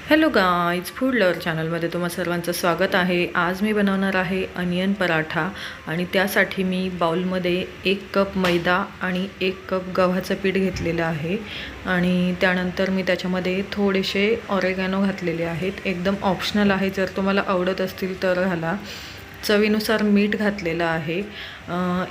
Hello guys, food lover चॅनलमध्ये तुम्हा सर्वांचं स्वागत आहे। आज मी बनवणार आहे अनियन पराठा आणि त्यासाठी मी बाउलमध्ये 1 कप मैदा आणि 1 कप गव्हाचं पीठ घेतलेलं आहे आणि त्यानंतर मी त्याच्यामध्ये थोडेसे ऑरेगॅनो घातलेले आहेत। एकदम ऑप्शनल आहे, जर तुम्हाला आवडत असतील तर घाला। चवीनुसार मीठ घातलेलं आहे,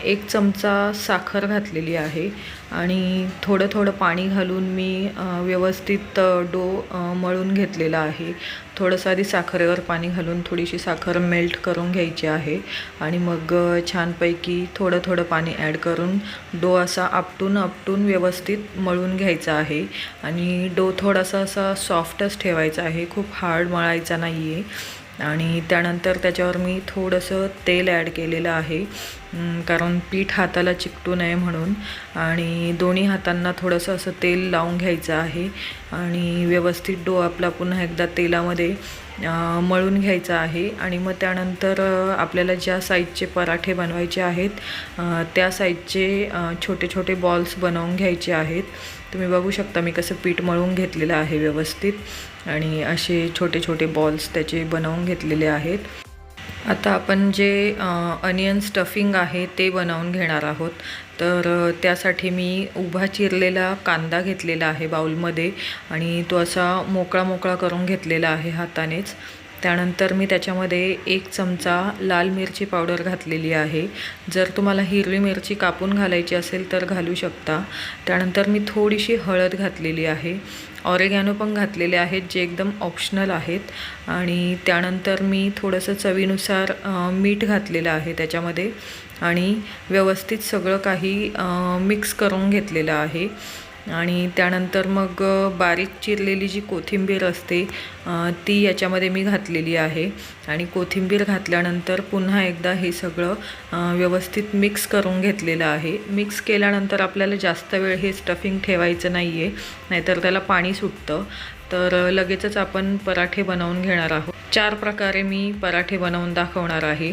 1 चमचा साखर घातलेली आहे आणि थोडं थोडं पाणी घालून मी व्यवस्थित डो मळून घेतलेला आहे। थोडंसं आधी साखरेवर पाणी घालून थोडीशी साखर मेल्ट करून घ्यायची आहे आणि मग छानपैकी थोडं थोडं पाणी ॲड करून डो असा आपटून व्यवस्थित मळून घ्यायचा आहे आणि डो थोडासा असा सॉफ्टच ठेवायचा आहे, खूप हार्ड मळायचा नाही आहे। आणि त्यानंतर त्याच्यावर मी थोडंसं तेल ॲड केलेलं आहे, कारण पीठ हाताला चिकटू नये म्हणून। आणि दोन्ही हातांना थोडंसं असं तेल लावून घ्यायचं आहे आणि व्यवस्थित डो आपला पुन्हा एकदा तेलामध्ये मळून घ्यायचा आहे। आणि मग त्यानंतर आपल्याला ज्या साईजचे पराठे बनवायचे आहेत त्या साईजचे छोटे छोटे बॉल्स बनवून घ्यायचे आहेत। तुम्ही बघू शकता मी कसं पीठ मळून घेतलेलं आहे व्यवस्थित आणि असे छोटे छोटे बॉल्स त्याचे बनवून घेतलेले आहेत। आता आपण जे अनियन स्टफिंग आहे ते बनवून घेणार आहोत। तर त्यासाठी मी उभा चिरलेला कांदा घेतलेला आहे बाउलमध्ये आणि तो असा मोकळा मोकळा करून घेतलेला आहे हातानेच। त्यानंतर मी त्याच्यामध्ये 1 चमचा लाल मिरची पावडर घातलेली आहे। जर तुम्हाला हिरवी मिरची कापून घालायची असेल तर घालू शकता। त्यानंतर मी थोडीशी हळद घातलेली आहे, ऑरेगॅनो पण घातलेले आहेत जे एकदम ऑप्शनल आहेत। आणि त्यानंतर मी थोडंसं चवीनुसार मीठ घातलेलं आहे त्याच्यामध्ये आणि व्यवस्थित सगळं काही मिक्स करून घेतलेलं आहे। आणि त्यानंतर मग बारीक चिरलेली जी कोथिंबीर असते ती याच्यामध्ये मी घातलेली आहे आणि कोथिंबीर घातल्यानंतर पुन्हा एकदा हे सगळं व्यवस्थित मिक्स करून घेतलेलं आहे। मिक्स केल्यानंतर आपल्याला जास्त वेळ हे स्टफिंग ठेवायचं नाही आहे, नाहीतर त्याला पाणी सुटतं। तर लगेचच आपण पराठे बनवून घेणार आहोत। 4 प्रकारे मी पराठे बनवून दाखवणार आहे।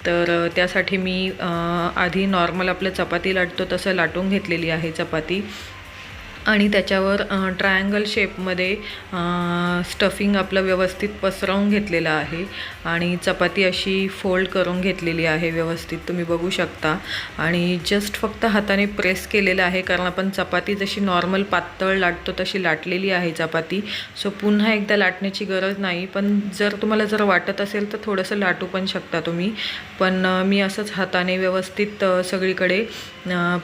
तर त्यासाठी मी आधी नॉर्मल आपलं चपाती लाटतो तसं लाटून घेतलेली आहे चपाती आणि त्याच्यावर ट्रायंगल शेपमध्ये स्टफिंग आपलं व्यवस्थित पसरवून घेतलेलं आहे आणि चपाती अशी फोल्ड करून घेतलेली आहे व्यवस्थित, तुम्ही बघू शकता। आणि जस्ट फक्त हाताने प्रेस केलेलं आहे, कारण आपण चपाती जशी नॉर्मल पातळ लाटतो तशी लाटलेली आहे चपाती। सो पुन्हा एकदा लाटण्याची गरज नाही, पण जर तुम्हाला वाटत असेल तर थोडंसं लाटू पण शकता तुम्ही। पण मी असंच हाताने व्यवस्थित सगळीकडे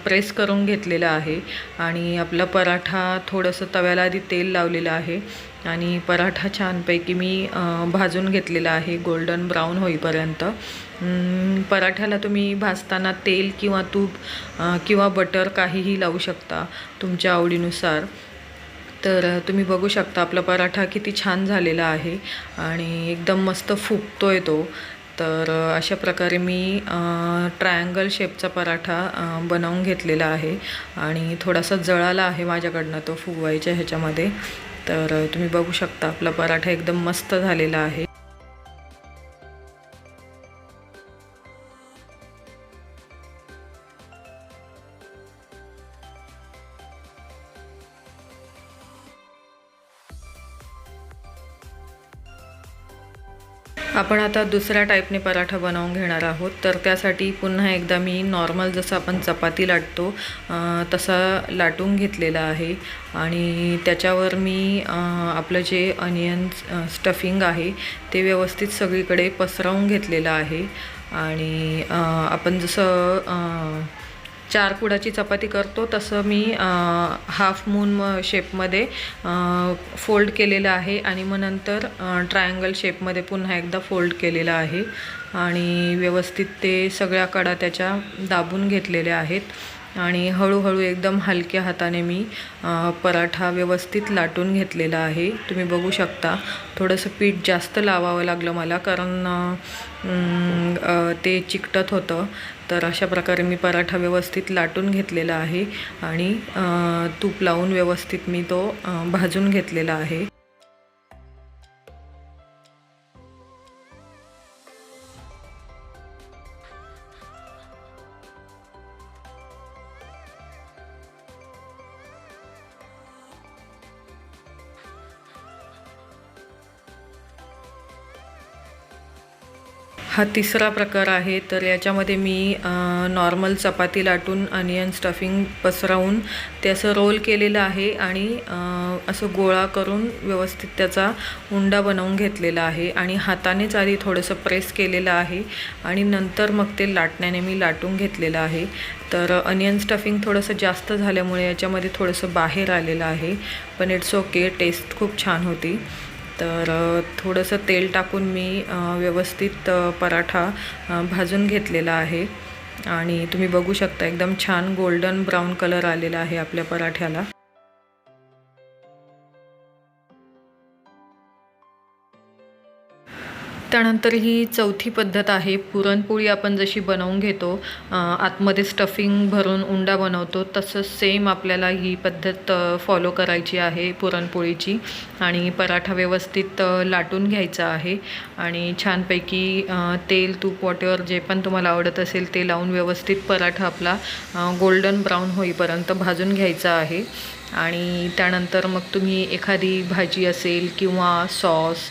प्रेस करून घेतलेलं आहे आणि आपला पराठा थोडंसं तव्याला आधी तेल लावलेलं आहे आणि पराठा छानपैकी मी भाजून घेतलेला आहे गोल्डन ब्राऊन होईपर्यंत। पराठ्याला तुम्ही भाजताना तेल किंवा तूप किंवा बटर काहीही लावू शकता तुमच्या आवडीनुसार। तर तुम्ही बघू शकता आपला पराठा किती छान झालेला आहे आणि एकदम मस्त फुगतोय तो। तर अशा प्रकारे मी ट्रायंगल शेपचा पराठा बनवून घेतलेला आहे आणि थोडासा जळाला आहे माझ्याकडनं तो फुगवायच्या ह्याच्यामध्ये। तर तुम्ही बघू शकता आपला पराठा एकदम मस्त झालेला आहे। आपण आता दुसऱ्या टाईपने पराठा बनवून घेणार आहोत। तर त्यासाठी पुन्हा एकदा मी नॉर्मल जसं आपण चपाती लाटतो तसा लाटून घेतलेला आहे आणि त्याच्यावर मी आपलं जे अनियन स्टफिंग आहे ते व्यवस्थित सगळीकडे पसरवून घेतलेलं आहे। आणि आपण जसं 4 कुडाची चपाती करतो तसं मी हाफ मून शेपमध्ये फोल्ड केलेलं आहे आणि मग नंतर ट्रायंगल शेपमध्ये पुन्हा एकदा फोल्ड केलेलं आहे आणि व्यवस्थित ते सगळ्या कडा त्याच्या दाबून घेतलेल्या आहेत आणि हळूहळू एकदम हलक्या हाताने मी पराठा व्यवस्थित लाटून घेतलेला आहे। तुम्ही बघू शकता थोडंसं पीठ जास्त लावावं लागलं मला, कारण ते चिकटत होतं। तर अशा प्रकारे मी पराठा व्यवस्थित लाटून घेतलेला आहे आणि तूप लावून व्यवस्थित मी तो भाजून घेतलेला आहे। हा तिसरा प्रकार आहे. तर याच्यामध्ये मी नॉर्मल चपाती लाटून अनियन स्टफिंग पसरवून ते असं रोल केलेलं आहे आणि असं गोळा करून व्यवस्थित त्याचा उंडा बनवून घेतलेला आहे आणि हातानेच आधी थोडंसं प्रेस केलेलं आहे आणि नंतर मग ते लाटण्याने मी लाटून घेतलेलं आहे. तर अनियन स्टफिंग थोडंसं जास्त झाल्यामुळे याच्यामध्ये थोडंसं बाहेर आलेलं आहे, पण इट्स ओके, टेस्ट खूप छान होती. तर थोडंसं तेल टाकून मी व्यवस्थित पराठा भाजून घेतलेला आहे आणि तुम्ही बघू शकता एकदम छान गोल्डन ब्राऊन कलर आलेला आहे आपल्या पराठ्याला. त्यानंतर ही चौथी पद्धत आहे. पुरणपोळी आपण जशी बनवून घेतो, आतमध्ये स्टफिंग भरून उंडा बनवतो, तसंच सेम आपल्याला ही पद्धत फॉलो करायची आहे पुरणपोळीची. आणि पराठा व्यवस्थित लाटून घ्यायचा आहे आणि छानपैकी तेल तूप वॉटेवर जे पण तुम्हाला आवडत असेल ते लावून व्यवस्थित पराठा आपला गोल्डन ब्राऊन होईपर्यंत भाजून घ्यायचा आहे. आणि त्यानंतर मग तुम्ही एखादी भाजी असेल किंवा सॉस,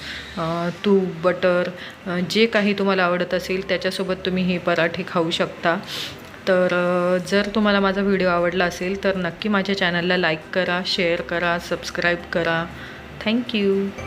तूप, बटर, जे काही तुम्हाला आवडत असेल त्याच्यासोबत तुम्ही हे पराठे खाऊ शकता. तर जर तुम्हाला माझा व्हिडिओ आवडला असेल तर नक्की माझ्या चॅनलला लाईक करा, शेअर करा, सबस्क्राईब करा. थँक्यू.